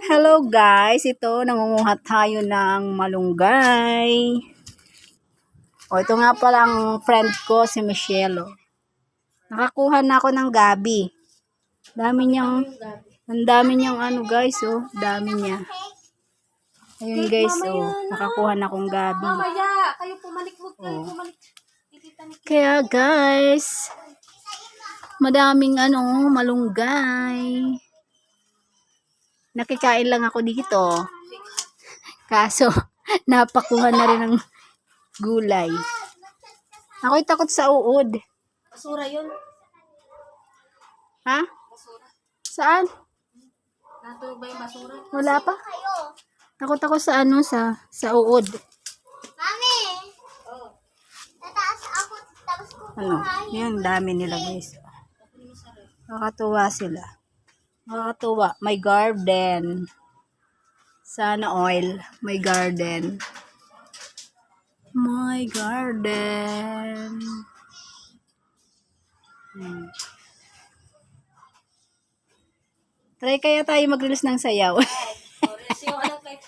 Hello guys, ito nangunguha tayo ng malunggay. O ito nga palang friend ko si Michelle. Oh. Nakakuha na ako ng gabi. Ang dami niyang ano guys, oh, dami niya. Ayun guys, oh, nakakuha na akong gabi. Mamaya, kayo pumalik, huwag kayo pumalik. Kaya guys, madaming ano, malunggay. Nakikain lang ako dito. Kaso, napakuha na rin ng gulay. Ako'y takot sa uod. Basura yun. Ha? Basura. Saan? Natulog ba yung basura? Wala pa. Takot ako sa ano, sa uod. Mami! Tataas ako, tapos Ano? Yan, dami nila guys. Nakakatuwa sila. Nakakatuwa. May garden. Sana oil. May garden. My garden. Try kaya tayo mag-release ng sayaw. Yung ano kay